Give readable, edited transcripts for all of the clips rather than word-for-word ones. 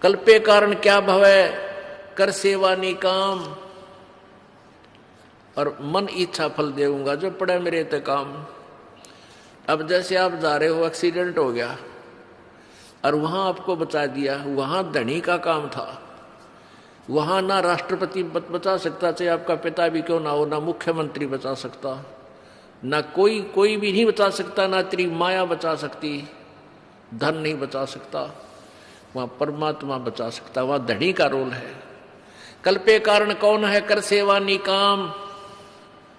कल्पे कारण क्या भवे, कर सेवा निकाम, और मन इच्छा फल देऊंगा जो पड़े मेरे ते काम। अब जैसे आप जा रहे हो, एक्सीडेंट हो गया और वहां आपको बचा दिया, वहां धनी का काम था, वहां ना राष्ट्रपति बचा सकता, चाहे आपका पिता भी क्यों ना हो, ना मुख्यमंत्री बचा सकता, ना कोई भी नहीं बचा सकता, ना तेरी माया बचा सकती, धन नहीं बचा सकता, वहां परमात्मा बचा सकता, वहां धनी का रोल है। कल्पे कारण कौन है, कर सेवा निकाम,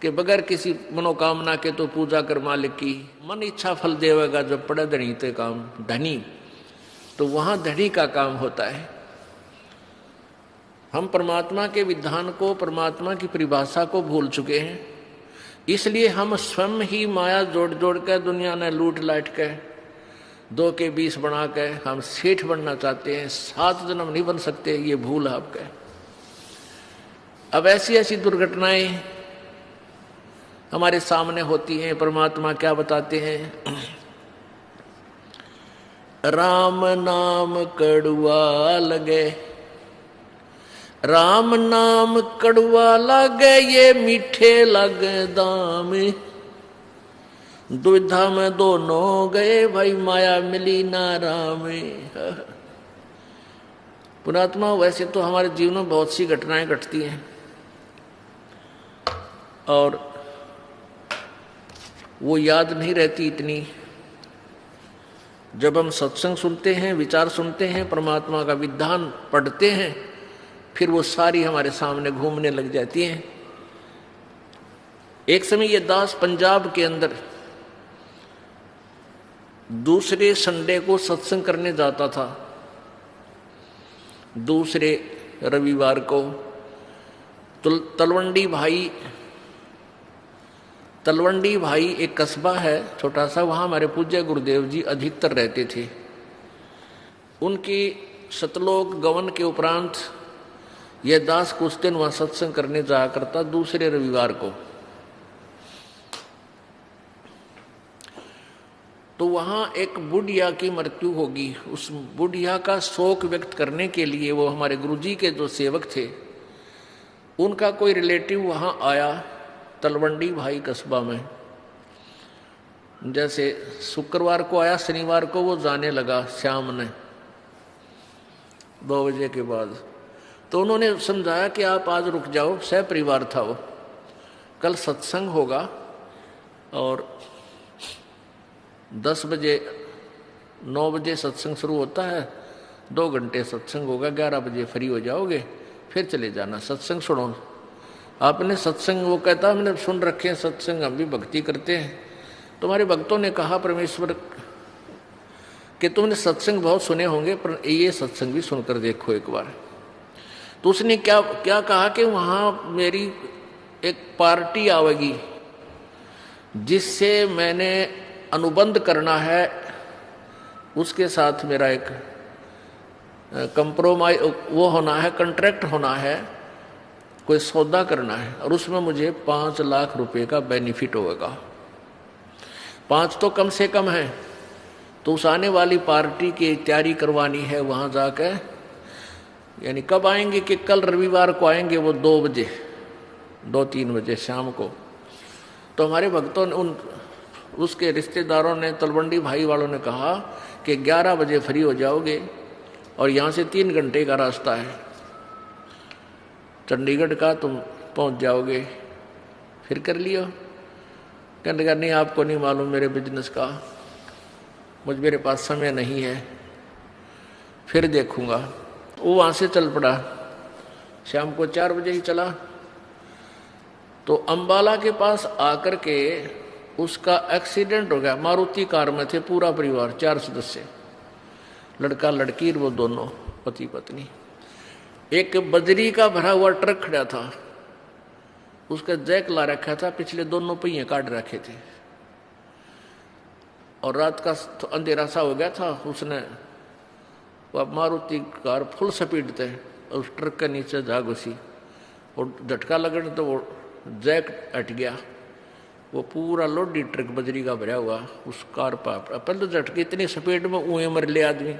के बगैर किसी मनोकामना के तो पूजा कर मालिक की, मन इच्छा फल देवेगा जो पड़े धनी ते काम। धनी तो वहां धनी का काम होता है। हम परमात्मा के विधान को, परमात्मा की परिभाषा को भूल चुके हैं, इसलिए हम स्वयं ही माया जोड़ जोड़ कर दुनिया ने लूट लाट के 2 के 20 बना के हम सेठ बनना चाहते हैं। 7 जन्म नहीं बन सकते, ये भूल है आपका। अब ऐसी ऐसी दुर्घटनाएं हमारे सामने होती हैं। परमात्मा क्या बताते हैं, राम नाम कड़ुआ लगे, राम नाम कड़ुआ लगे, ये मीठे लगे दाम, दुविधा में दोनों गए, भाई माया मिली ना राम। पुणात्मा, वैसे तो हमारे जीवन में बहुत सी घटनाएं घटती हैं और वो याद नहीं रहती इतनी। जब हम सत्संग सुनते हैं, विचार सुनते हैं, परमात्मा का विधान पढ़ते हैं, फिर वो सारी हमारे सामने घूमने लग जाती हैं। एक समय ये दास पंजाब के अंदर दूसरे संडे को सत्संग करने जाता था, दूसरे रविवार को। तलवंडी भाई एक कस्बा है छोटा सा, वहां हमारे पूज्य गुरुदेव जी अधिकतर रहते थे। उनकी शतलोक गवन के उपरांत यह दास कुछ दिन वहां सत्संग करने जाया करता दूसरे रविवार को। तो वहां एक बुढ़िया की मृत्यु होगी। उस बुढ़िया का शोक व्यक्त करने के लिए वो हमारे गुरुजी के जो सेवक थे, उनका कोई रिलेटिव वहां आया तलवंडी भाई कस्बा में। जैसे शुक्रवार को आया, शनिवार को वो जाने लगा शाम ने 2 बजे के बाद। तो उन्होंने समझाया कि आप आज रुक जाओ, सह परिवार था वो, कल सत्संग होगा और 10 बजे 9 बजे सत्संग शुरू होता है, 2 घंटे सत्संग होगा, 11 बजे फ्री हो जाओगे, फिर चले जाना, सत्संग सुनो। आपने सत्संग, वो कहता मैंने सुन रखे हैं सत्संग, हम भी भक्ति करते हैं। तुम्हारे भक्तों ने कहा परमेश्वर कि तुमने सत्संग बहुत सुने होंगे, पर ये सत्संग भी सुनकर देखो एक बार। तो उसने क्या कहा कि वहां मेरी एक पार्टी आवेगी जिससे मैंने अनुबंध करना है, उसके साथ मेरा एक कंप्रोमाइज वो होना है, कॉन्ट्रैक्ट होना है, कोई सौदा करना है, और उसमें मुझे 5 लाख रुपए का बेनिफिट होगा। 5 तो कम से कम है। तो उस आने वाली पार्टी की तैयारी करवानी है वहां जाकर। यानी कब आएंगे कि कल रविवार को आएंगे वो 2 बजे 2-3 बजे शाम को। तो हमारे भक्तों ने उसके रिश्तेदारों ने, तलवंडी भाई वालों ने कहा कि 11 बजे फ्री हो जाओगे और यहाँ से 3 घंटे का रास्ता है चंडीगढ़ का, तुम पहुँच जाओगे, फिर कर लियो। कहने लगा नहीं आपको नहीं मालूम मेरे बिजनेस का, मेरे पास समय नहीं है, फिर देखूंगा। वो वहाँ से चल पड़ा, शाम को 4 बजे ही चला। तो अंबाला के पास आकर के उसका एक्सीडेंट हो गया। मारुति कार में थे पूरा परिवार, 4 सदस्य, लड़का लड़की, वो दोनों पति पत्नी। एक बजरी का भरा हुआ ट्रक खड़ा था, उसका जैक ला रखा था, पिछले दोनों पहिए काट रखे थे, और रात का तो अंधेरा सा हो गया था। उसने वो मारुति कार फुल स्पीड थे, उस ट्रक के नीचे जा घुसी और झटका लगने तो वो जैक हट गया। वो पूरा लोडी ट्रक बजरी का भरा हुआ उस कार पर, पहले तो झटके इतनी स्पीड में ऊए मर ले आदमी।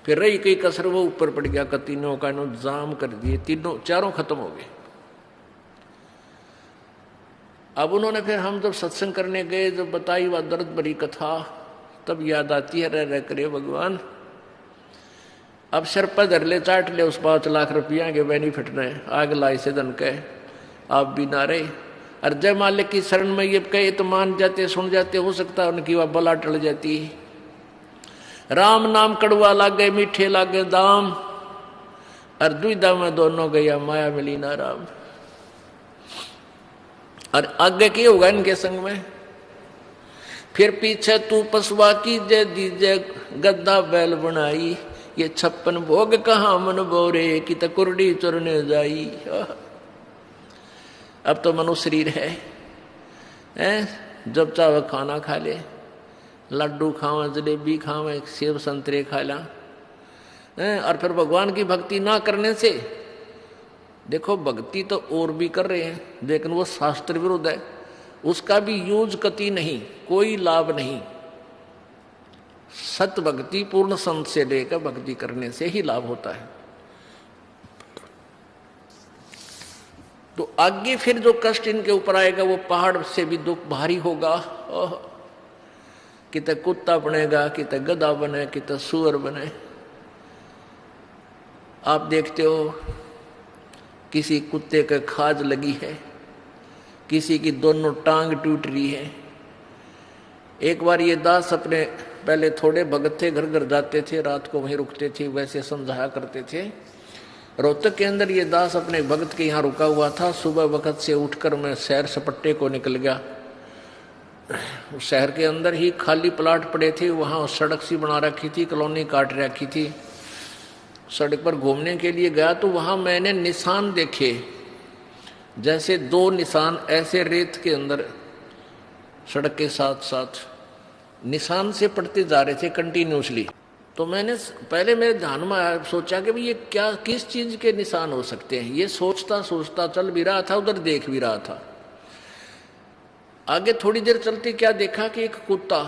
फिर रही कई कसर, वो ऊपर पड़ गया, तीनों का जाम कर दिए, तीनों चारों खत्म हो गए। अब उन्होंने फिर हम जब सत्संग करने गए, जब बताई वह दर्द भरी कथा, तब याद आती है, रह करे भगवान, अब सिर पर धर ले, चाट ले उस 5 लाख रुपया के बेनिफिट ने, आग लाई से धन के आप भी ना रहे। और जय मालिक की शरण में ये कहे तो मान जाते, सुन जाते, हो सकता है उनकी वह बला टल जाती। राम नाम कड़वा लागे, मीठे लागे दाम, और दुविधा में दोनों गया, माया मिली ना राम। और आगे की होगा इनके संग में, फिर पीछे तू पसवा की जय दीजे, गद्दा बैल बनाई, ये 56 भोग कहाँ मन बोरे, की तकुरडी चुरने जाई। अब तो मनुष्य शरीर है, जब चाहे खाना खा ले, लड्डू खावे, जलेबी खावे, सेब संतरे खा ला, और फिर भगवान की भक्ति ना करने से, देखो भक्ति तो और भी कर रहे हैं, लेकिन वो शास्त्र विरुद्ध है, उसका भी यूज कति नहीं, कोई लाभ नहीं। सत भक्ति पूर्ण संत से लेकर भक्ति करने से ही लाभ होता है। तो आगे फिर जो कष्ट इनके ऊपर आएगा वो पहाड़ से भी दुख भारी होगा। किते कुत्ता बनेगा, किते गधा बने, किते सुअर बने। आप देखते हो किसी कुत्ते के खाज लगी है, किसी की दोनों टांग टूट रही है। एक बार ये दास अपने, पहले थोड़े भगत थे, घर घर जाते थे, रात को वहीं रुकते थे, वैसे समझाया करते थे। रोहतक के अंदर ये दास अपने भगत के यहाँ रुका हुआ था। सुबह वक्त से उठकर मैं शहर सपट्टे को निकल गया। शहर के अंदर ही खाली प्लाट पड़े थे, वहाँ सड़क सी बना रखी थी, कॉलोनी काट रखी थी। सड़क पर घूमने के लिए गया तो वहाँ मैंने निशान देखे, जैसे 2 निशान ऐसे रेत के अंदर सड़क के साथ साथ निशान से पड़ते जा रहे थे कंटिन्यूसली। तो मैंने पहले मेरे ध्यान में आया, सोचा कि भाई ये क्या, किस चीज के निशान हो सकते हैं। ये सोचता सोचता चल भी रहा था, उधर देख भी रहा था। आगे थोड़ी देर चलते क्या देखा कि एक कुत्ता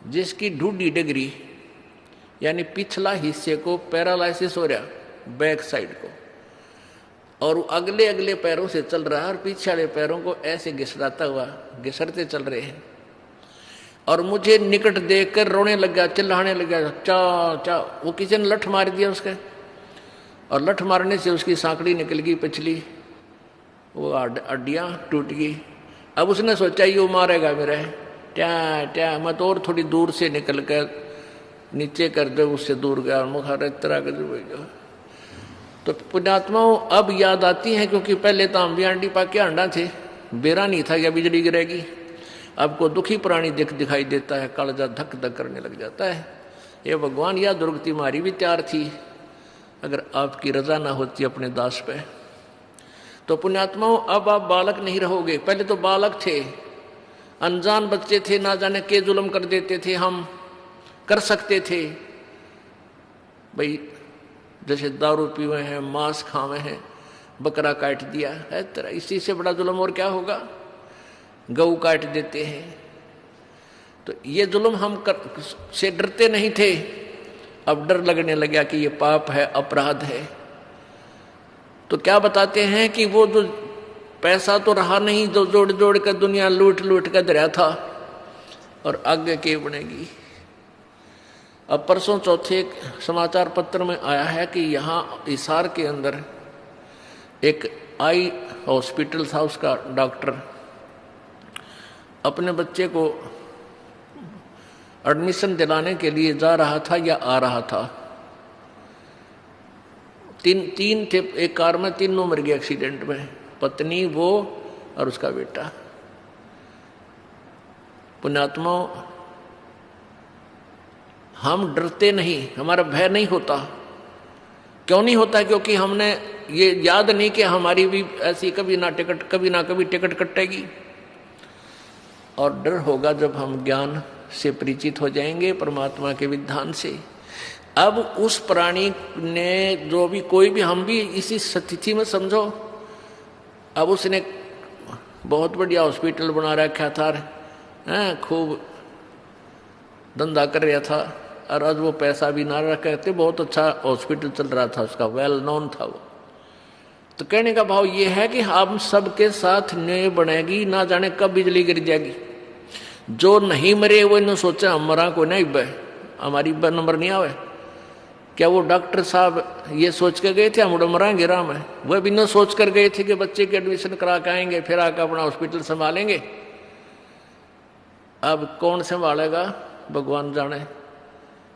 जिसकी ढूंढी डिग्री यानी पिछला हिस्से को पैरालाइसिस हो रहा, बैक साइड को, और अगले अगले पैरों से चल रहा है और पीछे वाले पैरों को ऐसे घिसराता हुआ घिसरते चल रहे हैं। और मुझे निकट देखकर रोने लग गया, चिल्लाने लग गया, चा चा। वो किसी ने लठ मार दिया उसके, और लठ मारने से उसकी सांकड़ी निकल गई पिछली, वो हड्डियाँ टूट गई। अब उसने सोचा ये मारेगा मेरा, क्या क्या, मैं तो और थोड़ी दूर से निकल कर नीचे कर दे, उससे दूर गया, मुखार तरह कर। तो पुण्यात्माओं अब याद आती हैं, क्योंकि पहले तो हम भी आंटी पाके अंडा थे, बेरा नहीं था या बिजली गिरेगी। अब को दुखी प्राणी दिखाई देता है, कालजा धक धक करने लग जाता है। ये भगवान, या दुर्गति मारी भी तैयार थी अगर आपकी रजा ना होती अपने दास पे। तो पुण्यात्माओं अब आप बालक नहीं रहोगे। पहले तो बालक थे, अनजान बच्चे थे, ना जाने के जुल्म कर देते थे, हम कर सकते थे भाई, जैसे दारू पीवे हैं, मांस खावे हैं, बकरा काट दिया है तरह, इसी से बड़ा जुल्म और क्या होगा। गऊ काट देते हैं। तो ये जुल्म हम से डरते नहीं थे, अब डर लगने लगा कि ये पाप है, अपराध है। तो क्या बताते हैं कि वो जो पैसा तो रहा नहीं, जो जोड़ जोड़ कर दुनिया लूट लूट कर धरा था, और आगे के बनेगी। अब परसों चौथे एक समाचार पत्र में आया है कि यहाँ हिसार के अंदर एक आई हॉस्पिटल था, उसका डॉक्टर अपने बच्चे को एडमिशन दिलाने के लिए जा रहा था या आ रहा था। तीन थे, एक कार में, तीनों मर गए एक्सीडेंट में, पत्नी, वो और उसका बेटा। पुण्यात्मा, हम डरते नहीं, हमारा भय नहीं होता। क्यों नहीं होता? क्योंकि हमने ये याद नहीं कि हमारी भी ऐसी कभी ना कभी टिकट कटेगी। और डर होगा जब हम ज्ञान से परिचित हो जाएंगे, परमात्मा के विधान से। अब उस प्राणी ने जो भी, कोई भी, हम भी इसी स्थिति में समझो। अब उसने बहुत बढ़िया हॉस्पिटल बना रखा था, खूब धंधा कर रहा था, और आज वो पैसा भी ना रख, कहते बहुत अच्छा हॉस्पिटल चल रहा था उसका, वेल नोन था वो। तो कहने का भाव ये है कि हम सबके साथ न्याय बनेगी, ना जाने कब बिजली गिर जाएगी। जो नहीं मरे वो इन्होंने सोचा हम मरा को नहीं बे, हमारी नंबर नहीं आवे। क्या वो डॉक्टर साहब ये सोच के गए थे हम मरांगे राम है? वह भी न सोच कर गए थे कि बच्चे की एडमिशन करा के आएंगे, फिर आकर अपना हॉस्पिटल संभालेंगे। अब कौन संभालेगा भगवान जाने।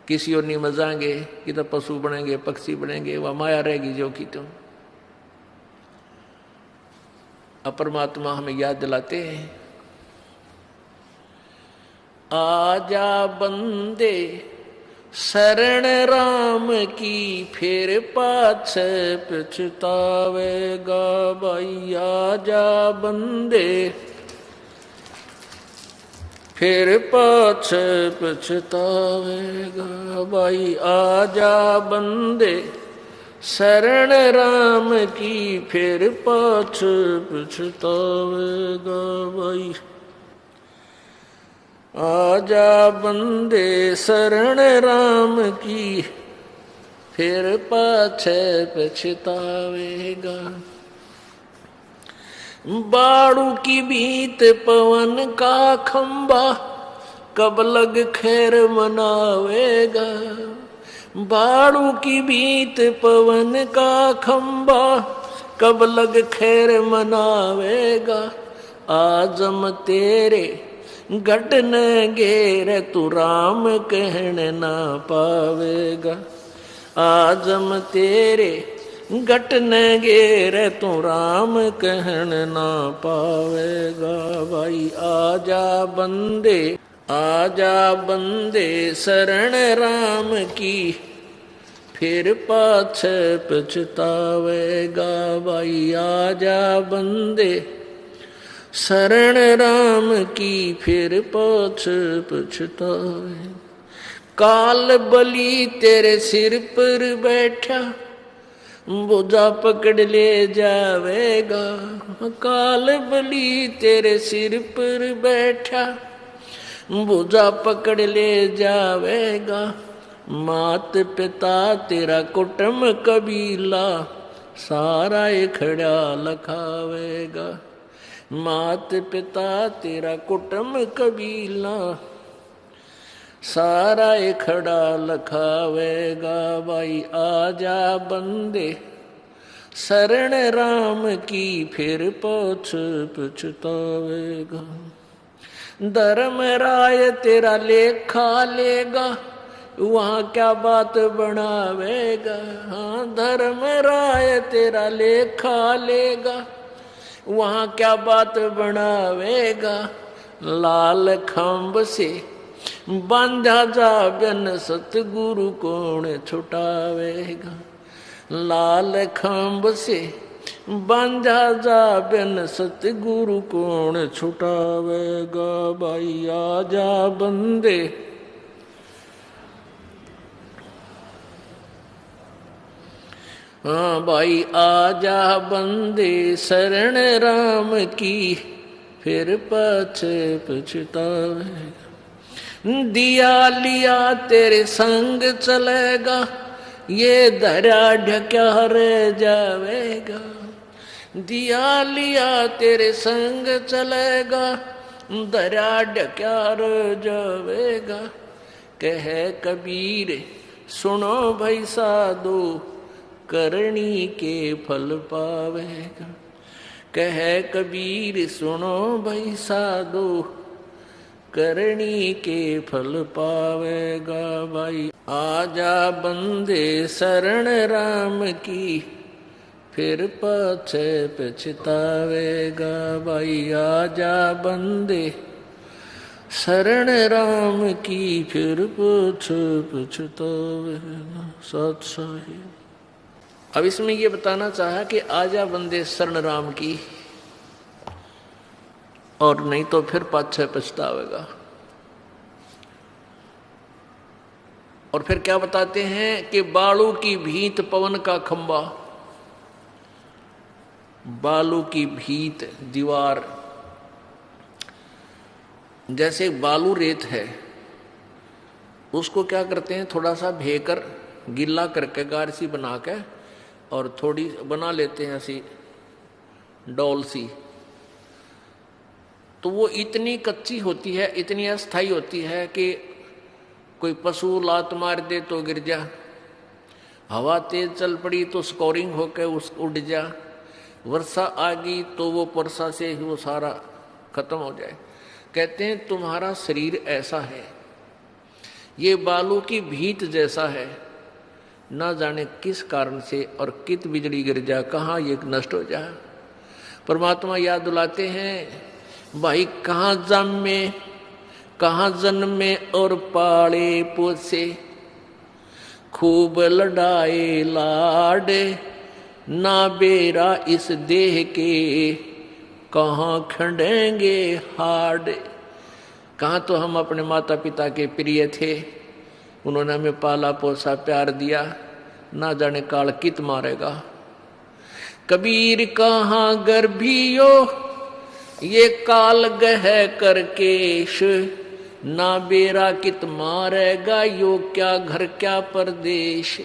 किसी और नहीं मजाएंगे कि तो पशु बनेंगे, पक्षी बनेंगे, वह माया रहेगी जो की तुम। परमात्मा हमें याद दिलाते हैं, आजा बंदे शरण राम की, फिर पाछे पछतावेगा भाई। आजा बंदे फिर पाछे पछतावेगा भाई। आजा बंदे शरण राम की, फिर पाछे पछतावेगा भाई। आजा बंदे शरण राम की, फिर पाछे पछतावेगा। बाड़ू की भीत पवन का खंबा, कब लग खैर मनावेगा। बाड़ू की भीत पवन का खंबा, कब लग खैर मनावेगा। आजम तेरे घटन घेर, तू राम कहने ना पावेगा। आजम तेरे घटन घेर, तू राम कहने ना पावेगा भाई। आजा बंदे, आजा बंदे शरण राम की, फिर पाछे पछतावेगा भाई। आजा बंदे शरण राम की, फिर पाछे पछतावे। काल बलि तेरे सिर पर बैठा, बोझा पकड़ ले जावेगा। काल बलि तेरे सिर पर बैठा, बोझा पकड़ ले जावेगा। मात पिता तेरा कुटुंब कबीला, सारा खड़ा लखावेगा। मात पिता तेरा कुटुंब कबीला, सारा खड़ा लखावेगा भाई। आजा बंदे शरण राम की, फिर पाछ पछतावेगा। धर्म राय तेरा लेखा लेगा, वहाँ क्या बात बनावेगा। हाँ धर्म राय तेरा लेखा लेगा, वहाँ क्या बात बनावेगा। लाल खंभ से बांधा जा बिन, सतगुरु कौन छुटावेगा। लाल खंभ से बांधा जा बिन, सतगुरु कौन छुटावेगा भाई। आजा बंदे हाँ भाई, आजा बंदे शरण राम की, फिर पाछे पछतावेगा। दिया लिया तेरे संग चलेगा, ये धरा ढक्या रह जावेगा। दिया लिया तेरे संग चलेगा, धरा ढक्या रह जावेगा। कहे कबीर सुनो भाई साधो, करनी के फल पावेगा। कहे कबीर सुनो भाई साधो, करनी के फल पावेगा भाई। आजा बंदे शरण राम की, फिर पाछे पछतावेगा भाई। आजा बंदे शरण राम की, फिर पाछे पछतावेगा। सत साहिब। अब इसमें ये बताना चाहा कि आजा बंदे शरण राम की, और नहीं तो फिर पाछे पछतावेगा। और फिर क्या बताते हैं कि बालू की भीत पवन का खंबा। बालू की भीत दीवार, जैसे बालू रेत है, उसको क्या करते हैं, थोड़ा सा भेकर गीला करके गार सी बना के और थोड़ी बना लेते हैं ऐसी डोल सी, तो वो इतनी कच्ची होती है, इतनी अस्थाई होती है कि कोई पशु लात मार दे तो गिर जा, हवा तेज चल पड़ी तो स्कोरिंग होकर उस उड़ जा, वर्षा आ गई तो वो वर्षा से ही वो सारा खत्म हो जाए। कहते हैं तुम्हारा शरीर ऐसा है, ये बालू की भीत जैसा है, ना जाने किस कारण से और कित बिजली गिर जा, कहाँ ये नष्ट हो जा। परमात्मा याद दिलाते हैं, भाई कहाँ जन्मे कहाँ जन्मे और पाले पोसे, खूब लड़ाए लाडे, ना बेरा इस देह के, कहाँ खंडेंगे हाड। कहाँ तो हम अपने माता पिता के प्रिय थे, उन्होंने हमें पाला पोसा प्यार दिया, ना जाने काल कित मारेगा। कबीर कहाँ गर्भियो ये काल गह करकेश, ना बेरा कित मारेगा यो क्या घर क्या परदेश।